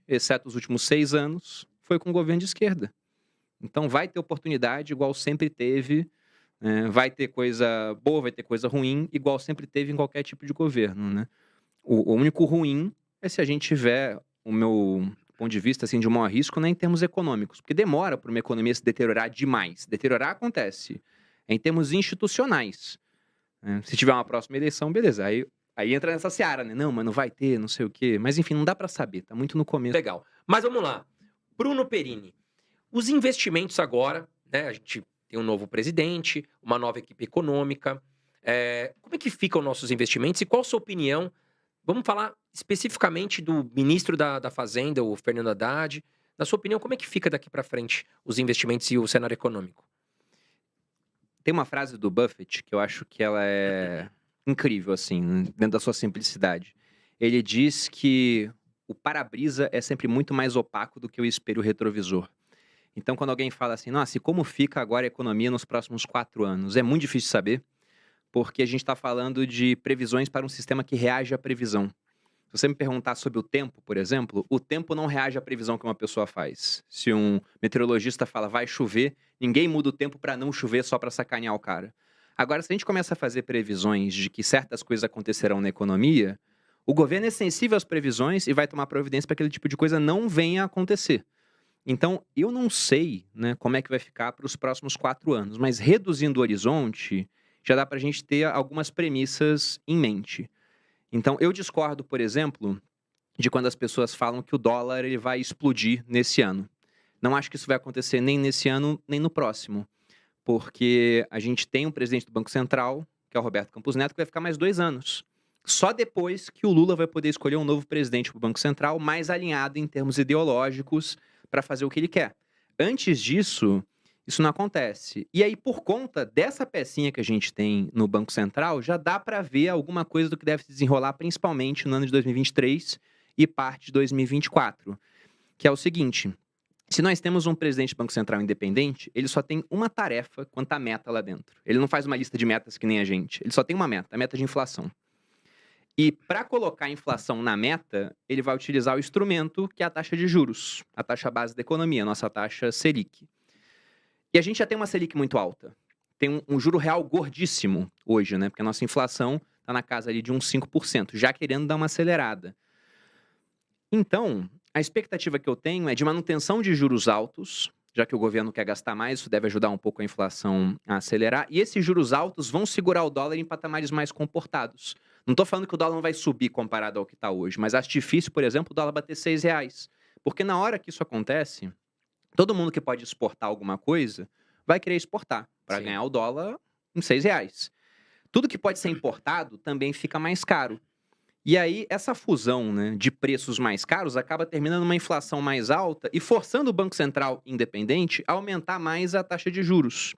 exceto os últimos 6 anos, foi com o governo de esquerda. Então vai ter oportunidade igual sempre teve, vai ter coisa boa, vai ter coisa ruim, igual sempre teve em qualquer tipo de governo, né. O único ruim é se a gente tiver, o meu ponto de vista, assim, de maior risco, não é em termos econômicos, porque demora para uma economia se deteriorar demais. Deteriorar acontece. É em termos institucionais, né. Se tiver uma próxima eleição, beleza, aí entra nessa seara, né, "Não, mas não vai ter, não sei o quê", mas enfim, não dá para saber, tá muito no começo. Legal. Mas vamos lá, Bruno Perini, os investimentos agora, né, a gente tem um novo presidente, uma nova equipe econômica, como é que ficam nossos investimentos e qual a sua opinião. Vamos falar especificamente do ministro da Fazenda, o Fernando Haddad. Na sua opinião, como é que fica daqui para frente os investimentos e o cenário econômico? Tem uma frase do Buffett que eu acho que ela é incrível, assim, dentro da sua simplicidade. Ele diz que o para-brisa é sempre muito mais opaco do que o espelho retrovisor. Então, quando alguém fala assim: "Nossa, e como fica agora a economia nos próximos 4 anos?", é muito difícil saber, porque a gente está falando de previsões para um sistema que reage à previsão. Se você me perguntar sobre o tempo, por exemplo, o tempo não reage à previsão que uma pessoa faz. Se um meteorologista fala vai chover, ninguém muda o tempo para não chover só para sacanear o cara. Agora, se a gente começa a fazer previsões de que certas coisas acontecerão na economia, o governo é sensível às previsões e vai tomar providência para que aquele tipo de coisa não venha a acontecer. Então, eu não sei, né, como é que vai ficar para os próximos 4 anos, mas reduzindo o horizonte, já dá para a gente ter algumas premissas em mente. Então, eu discordo, por exemplo, de quando as pessoas falam que o dólar ele vai explodir nesse ano. Não acho que isso vai acontecer nem nesse ano, nem no próximo, porque a gente tem um presidente do Banco Central, que é o Roberto Campos Neto, que vai ficar mais 2 anos. Só depois que o Lula vai poder escolher um novo presidente para o Banco Central, mais alinhado em termos ideológicos, para fazer o que ele quer. Antes disso, isso não acontece. E aí, por conta dessa pecinha que a gente tem no Banco Central, já dá para ver alguma coisa do que deve se desenrolar, principalmente no ano de 2023 e parte de 2024, que é o seguinte: se nós temos um presidente do Banco Central independente, ele só tem uma tarefa quanto à meta lá dentro. Ele não faz uma lista de metas que nem a gente. Ele só tem uma meta, a meta de inflação. E para colocar a inflação na meta, ele vai utilizar o instrumento que é a taxa de juros, a taxa base da economia, a nossa taxa Selic. E a gente já tem uma Selic muito alta. Tem um juro real gordíssimo hoje, né? Porque a nossa inflação está na casa ali de uns 5%, já querendo dar uma acelerada. Então, a expectativa que eu tenho é de manutenção de juros altos, já que o governo quer gastar mais, isso deve ajudar um pouco a inflação a acelerar. E esses juros altos vão segurar o dólar em patamares mais comportados. Não estou falando que o dólar não vai subir comparado ao que está hoje, mas acho difícil, por exemplo, o dólar bater R$ 6. Porque na hora que isso acontece, todo mundo que pode exportar alguma coisa vai querer exportar para Sim. ganhar o dólar em R$ 6. Tudo que pode ser importado também fica mais caro. E aí, essa fusão, né, de preços mais caros acaba terminando uma inflação mais alta e forçando o Banco Central independente a aumentar mais a taxa de juros.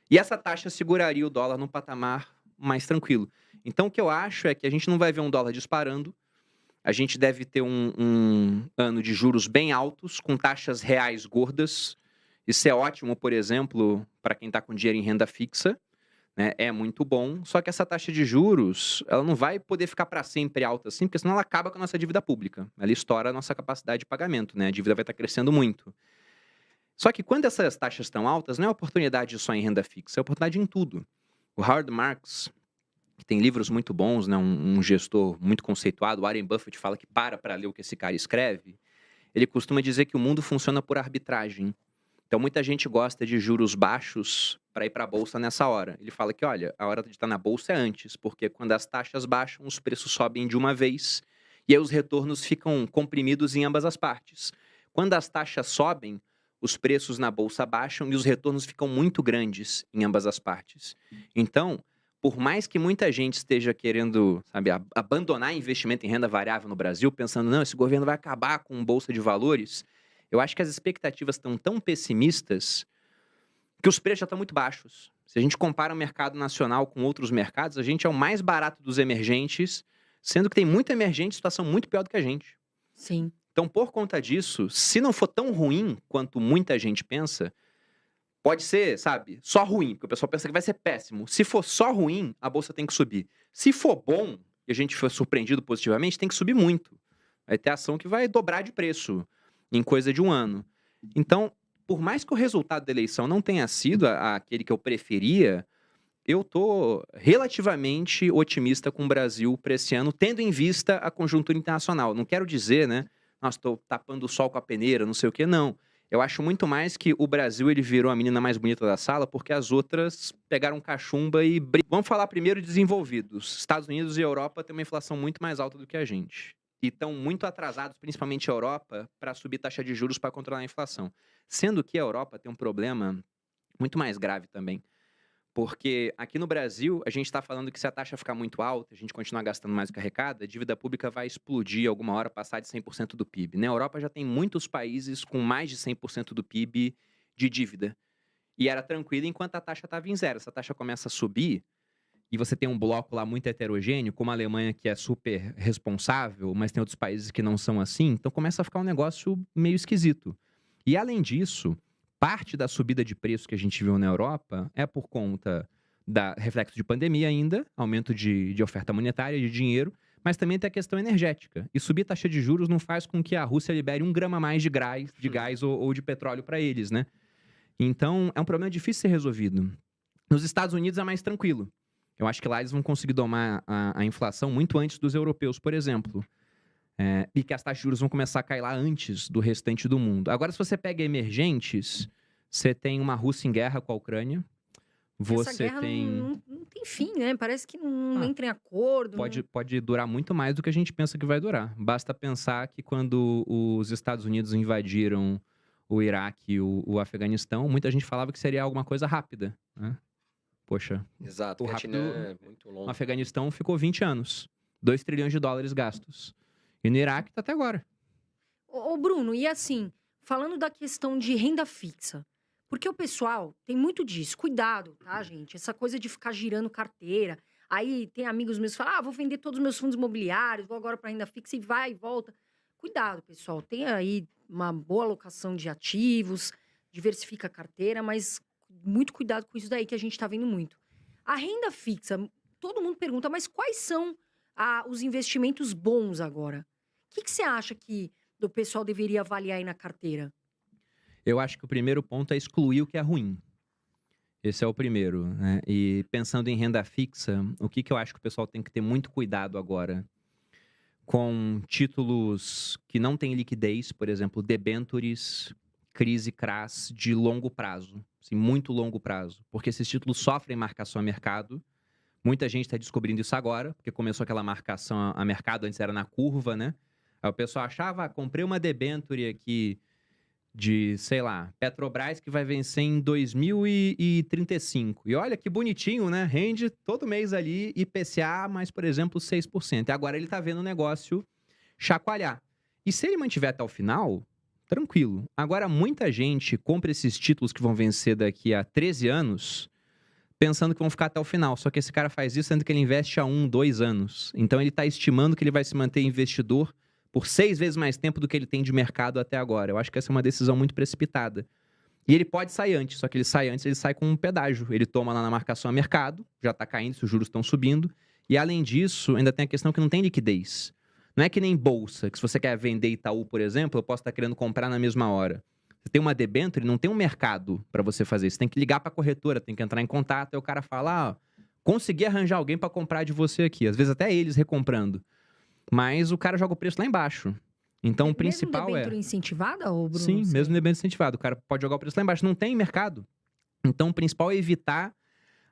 E essa taxa seguraria o dólar num patamar mais tranquilo. Então, o que eu acho é que a gente não vai ver um dólar disparando, a gente deve ter um ano de juros bem altos, com taxas reais gordas. Isso é ótimo, por exemplo, para quem está com dinheiro em renda fixa, né, é muito bom. Só que essa taxa de juros, ela não vai poder ficar para sempre alta assim, porque senão ela acaba com a nossa dívida pública. Ela estoura a nossa capacidade de pagamento, né? A dívida vai estar crescendo muito. Só que quando essas taxas estão altas, não é oportunidade só em renda fixa, é oportunidade em tudo. O Howard Marks, que tem livros muito bons, né, um gestor muito conceituado, o Warren Buffett fala que para ler o que esse cara escreve, ele costuma dizer que o mundo funciona por arbitragem. Então muita gente gosta de juros baixos para ir para a bolsa nessa hora. Ele fala que, olha, a hora de estar na bolsa é antes, porque quando as taxas baixam, os preços sobem de uma vez e aí os retornos ficam comprimidos em ambas as partes. Quando as taxas sobem, os preços na bolsa baixam e os retornos ficam muito grandes em ambas as partes. Então, por mais que muita gente esteja querendo, sabe, abandonar investimento em renda variável no Brasil, pensando, não, esse governo vai acabar com bolsa de valores, eu acho que as expectativas estão tão pessimistas que os preços já estão muito baixos. Se a gente compara o mercado nacional com outros mercados, a gente é o mais barato dos emergentes, sendo que tem muito emergente em situação muito pior do que a gente. Sim. Então, por conta disso, se não for tão ruim quanto muita gente pensa, pode ser, sabe, só ruim, porque o pessoal pensa que vai ser péssimo. Se for só ruim, a bolsa tem que subir. Se for bom e a gente for surpreendido positivamente, tem que subir muito. Vai ter ação que vai dobrar de preço em coisa de um ano. Então, por mais que o resultado da eleição não tenha sido aquele que eu preferia, eu tô relativamente otimista com o Brasil para esse ano, tendo em vista a conjuntura internacional. Não quero dizer, né? Nossa, tô tapando o sol com a peneira, não sei o quê, não. Eu acho muito mais que o Brasil ele virou a menina mais bonita da sala porque as outras pegaram cachumba e... Vamos falar primeiro de desenvolvidos. Estados Unidos e Europa têm uma inflação muito mais alta do que a gente. E estão muito atrasados, principalmente a Europa, para subir taxa de juros para controlar a inflação. Sendo que a Europa tem um problema muito mais grave também. Porque aqui no Brasil, a gente está falando que se a taxa ficar muito alta, a gente continuar gastando mais do que arrecada, a dívida pública vai explodir alguma hora, passar de 100% do PIB. Na Europa já tem muitos países com mais de 100% do PIB de dívida. E era tranquilo enquanto a taxa estava em zero. Se a taxa começa a subir, e você tem um bloco lá muito heterogêneo, como a Alemanha, que é super responsável, mas tem outros países que não são assim, então começa a ficar um negócio meio esquisito. E além disso, parte da subida de preço que a gente viu na Europa é por conta da reflexo de pandemia ainda, aumento de oferta monetária, de dinheiro, mas também tem a questão energética. E subir taxa de juros não faz com que a Rússia libere 1 grama a mais de gás ou de petróleo para eles, né? Então, é um problema difícil de ser resolvido. Nos Estados Unidos é mais tranquilo. Eu acho que lá eles vão conseguir domar a inflação muito antes dos europeus, por exemplo. E que as taxas de juros vão começar a cair lá antes do restante do mundo. Agora, se você pega emergentes, você tem uma Rússia em guerra com a Ucrânia. Essa Você guerra tem. não tem fim, né? Parece que não Ah, entra em acordo. Pode durar muito mais do que a gente pensa que vai durar. Basta pensar que quando os Estados Unidos invadiram o Iraque e o Afeganistão, muita gente falava que seria alguma coisa rápida, né? Poxa, Exato, o Vietnã rápido é muito no longo. Afeganistão ficou 20 anos. 2 trilhões de dólares gastos. E no Iraque tá até agora. Ô, Bruno, e assim, falando da questão de renda fixa, porque o pessoal tem muito disso. Cuidado, tá, gente? Essa coisa de ficar girando carteira. Aí tem amigos meus que falam: vou vender todos os meus fundos imobiliários, vou agora para renda fixa e vai e volta. Cuidado, pessoal. Tenha aí uma boa alocação de ativos, diversifica a carteira, mas muito cuidado com isso daí que a gente tá vendo muito. A renda fixa, todo mundo pergunta, mas quais são os investimentos bons agora? O que você acha que o pessoal deveria avaliar aí na carteira? Eu acho que o primeiro ponto é excluir o que é ruim. Esse é o primeiro, né? E pensando em renda fixa, o que eu acho que o pessoal tem que ter muito cuidado agora? Com títulos que não têm liquidez, por exemplo, debentures, crise CRAS de longo prazo, assim, muito longo prazo. Porque esses títulos sofrem marcação a mercado. Muita gente está descobrindo isso agora, porque começou aquela marcação a mercado, antes era na curva, né? Aí o pessoal achava, comprei uma debenture aqui de, sei lá, Petrobras que vai vencer em 2035. E olha que bonitinho, né? Rende todo mês ali IPCA mais, por exemplo, 6%. E agora ele tá vendo o negócio chacoalhar. E se ele mantiver até o final, tranquilo. Agora, muita gente compra esses títulos que vão vencer daqui a 13 anos pensando que vão ficar até o final. Só que esse cara faz isso sendo que ele investe há 1, 2 anos. Então ele tá estimando que ele vai se manter investidor por 6 vezes mais tempo do que ele tem de mercado até agora. Eu acho que essa é uma decisão muito precipitada. E ele pode sair antes, só que ele sai com um pedágio. Ele toma lá na marcação a mercado, já está caindo, se os juros estão subindo. E além disso, ainda tem a questão que não tem liquidez. Não é que nem bolsa, que se você quer vender Itaú, por exemplo, eu posso estar querendo comprar na mesma hora. Você tem uma debênture, não tem um mercado para você fazer. Você tem que ligar para a corretora, tem que entrar em contato, aí o cara fala, consegui arranjar alguém para comprar de você aqui. Às vezes até eles recomprando. Mas o cara joga o preço lá embaixo. Então, o principal mesmo debênture incentivada, ou Bruno? Sim, mesmo debênture incentivado. O cara pode jogar o preço lá embaixo. Não tem mercado. Então, o principal é evitar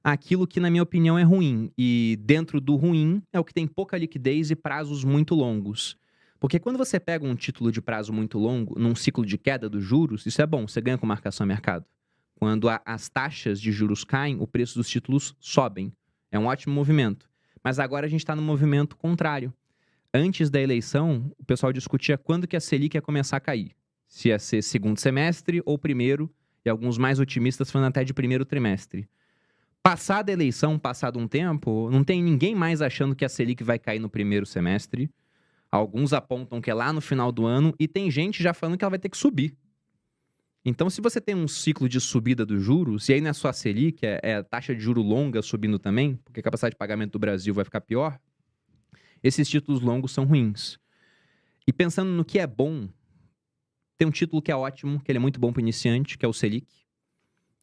aquilo que, na minha opinião, é ruim. E dentro do ruim é o que tem pouca liquidez e prazos muito longos. Porque quando você pega um título de prazo muito longo, num ciclo de queda dos juros, isso é bom, você ganha com marcação a mercado. Quando as taxas de juros caem, o preço dos títulos sobem. É um ótimo movimento. Mas agora a gente está no movimento contrário. Antes da eleição, o pessoal discutia quando que a Selic ia começar a cair. Se ia ser segundo semestre ou primeiro, e alguns mais otimistas falando até de primeiro trimestre. Passada a eleição, passado um tempo, não tem ninguém mais achando que a Selic vai cair no primeiro semestre. Alguns apontam que é lá no final do ano, e tem gente já falando que ela vai ter que subir. Então, se você tem um ciclo de subida dos juros, e aí não é só a Selic, é a taxa de juro longa subindo também, porque a capacidade de pagamento do Brasil vai ficar pior, esses títulos longos são ruins. E pensando no que é bom, tem um título que é ótimo, que ele é muito bom para iniciante, que é o Selic.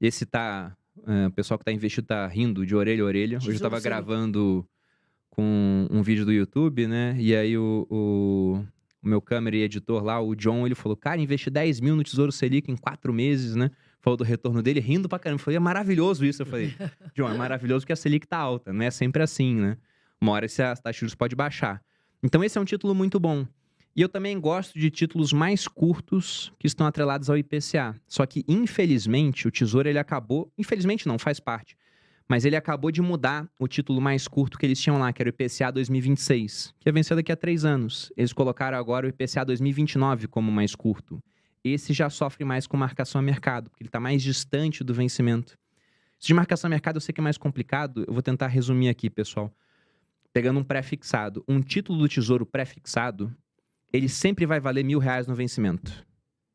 Esse o pessoal que tá investido tá rindo de orelha a orelha. Hoje eu Tesouro tava Selic. gravando com um vídeo do YouTube, né? E aí o meu câmera e editor lá, o John, ele falou, cara, investi 10 mil no Tesouro Selic em 4 meses, né? Falou do retorno dele, rindo pra caramba. Eu falei, é maravilhoso isso. Eu falei, John, é maravilhoso porque a Selic tá alta, não é sempre assim, né? Uma hora essa taxa de juros pode baixar. Então esse é um título muito bom. E eu também gosto de títulos mais curtos que estão atrelados ao IPCA. Só que, infelizmente, o Tesouro, ele acabou... Infelizmente não, faz parte. Mas ele acabou de mudar o título mais curto que eles tinham lá, que era o IPCA 2026, que ia vencer daqui a 3 anos. Eles colocaram agora o IPCA 2029 como mais curto. Esse já sofre mais com marcação a mercado, porque ele está mais distante do vencimento. Isso de marcação a mercado eu sei que é mais complicado, eu vou tentar resumir aqui, pessoal. Pegando um pré-fixado. Um título do Tesouro pré-fixado, ele sempre vai valer R$1.000 no vencimento.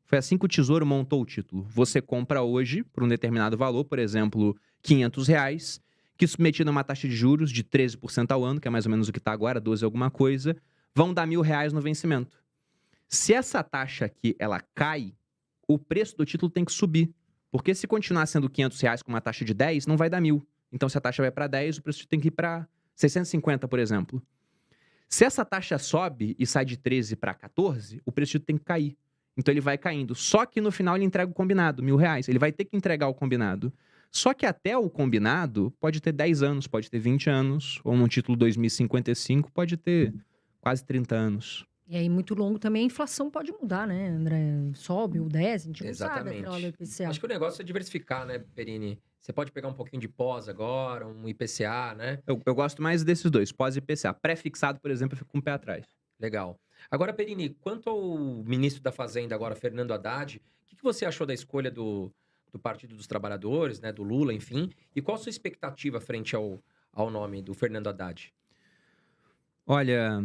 Foi assim que o Tesouro montou o título. Você compra hoje por um determinado valor, por exemplo, R$500, que submetido a uma taxa de juros de 13% ao ano, que é mais ou menos o que está agora, 12 alguma coisa, vão dar R$1.000 no vencimento. Se essa taxa aqui, ela cai, o preço do título tem que subir. Porque se continuar sendo R$500 com uma taxa de 10, não vai dar 1.000. Então, se a taxa vai para 10, o preço tem que ir para 650, por exemplo. Se essa taxa sobe e sai de 13 para 14, o preço tem que cair. Então ele vai caindo. Só que no final ele entrega o combinado, R$1.000. Ele vai ter que entregar o combinado. Só que até o combinado pode ter 10 anos, pode ter 20 anos, ou num título 2055 pode ter quase 30 anos. E aí, muito longo também, a inflação pode mudar, né, André? Sobe ou desce, a gente não Exatamente. sabe até o IPCA. Acho que o negócio é diversificar, né, Perini? Você pode pegar um pouquinho de pós agora, um IPCA, né? Eu gosto mais desses dois, pós e IPCA. Pré-fixado, por exemplo, eu fico com o pé atrás. Legal. Agora, Perini, quanto ao ministro da Fazenda agora, Fernando Haddad, o que você achou da escolha do Partido dos Trabalhadores, né, do Lula, enfim? E qual a sua expectativa frente ao nome do Fernando Haddad? Olha,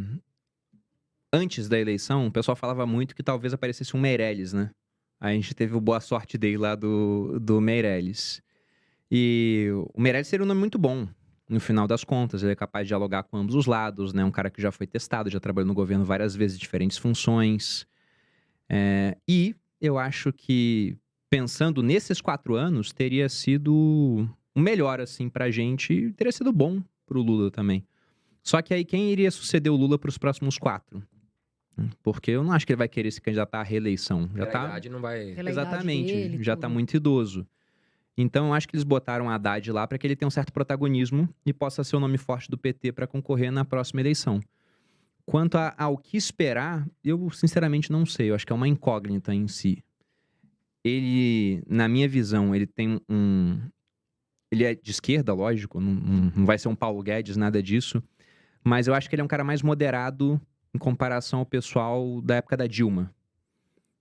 antes da eleição, o pessoal falava muito que talvez aparecesse um Meirelles, né? A gente teve o Boa Sorte Day lá do Meirelles. E o Meirelles seria um nome muito bom, no final das contas. Ele é capaz de dialogar com ambos os lados, né? Um cara que já foi testado, já trabalhou no governo várias vezes, em diferentes funções. E eu acho que, pensando nesses 4 anos, teria sido o melhor, assim, pra gente. E teria sido bom pro Lula também. Só que aí, quem iria suceder o Lula pros próximos 4? Porque eu não acho que ele vai querer se candidatar à reeleição. Já Pela tá... idade não vai... Pela idade Exatamente, dele, já tudo. tá muito idoso. Então, eu acho que eles botaram a Haddad lá para que ele tenha um certo protagonismo e possa ser o nome forte do PT para concorrer na próxima eleição. Quanto ao que esperar, eu sinceramente não sei. Eu acho que é uma incógnita em si. Ele, na minha visão, ele tem ele é de esquerda, lógico, não vai ser um Paulo Guedes, nada disso. Mas eu acho que ele é um cara mais moderado em comparação ao pessoal da época da Dilma.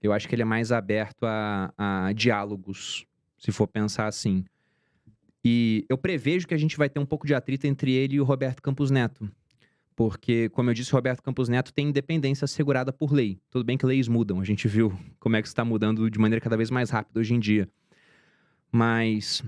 Eu acho que ele é mais aberto a diálogos, se for pensar assim. E eu prevejo que a gente vai ter um pouco de atrito entre ele e o Roberto Campos Neto. Porque, como eu disse, o Roberto Campos Neto tem independência assegurada por lei. Tudo bem que leis mudam, a gente viu como é que isso está mudando de maneira cada vez mais rápida hoje em dia. Mas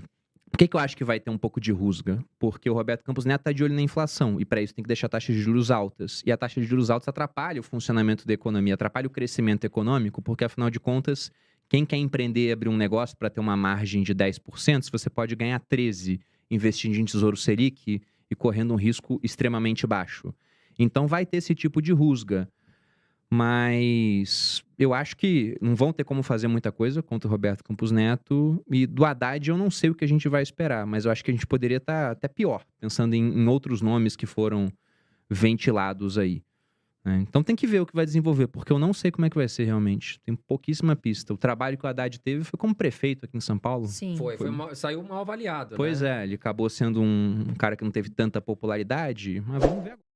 por que eu acho que vai ter um pouco de rusga? Porque o Roberto Campos Neto está de olho na inflação e para isso tem que deixar taxas de juros altas. E a taxa de juros altas atrapalha o funcionamento da economia, atrapalha o crescimento econômico, porque afinal de contas, quem quer empreender e abrir um negócio para ter uma margem de 10%, se você pode ganhar 13% investindo em Tesouro Selic e correndo um risco extremamente baixo. Então vai ter esse tipo de rusga. Mas eu acho que não vão ter como fazer muita coisa contra o Roberto Campos Neto. E do Haddad eu não sei o que a gente vai esperar, mas eu acho que a gente poderia estar até pior, pensando em outros nomes que foram ventilados aí. Então tem que ver o que vai desenvolver, porque eu não sei como é que vai ser realmente. Tem pouquíssima pista. O trabalho que o Haddad teve foi como prefeito aqui em São Paulo. Sim. Saiu mal avaliado, Pois né? ele acabou sendo um cara que não teve tanta popularidade, mas vamos ver agora.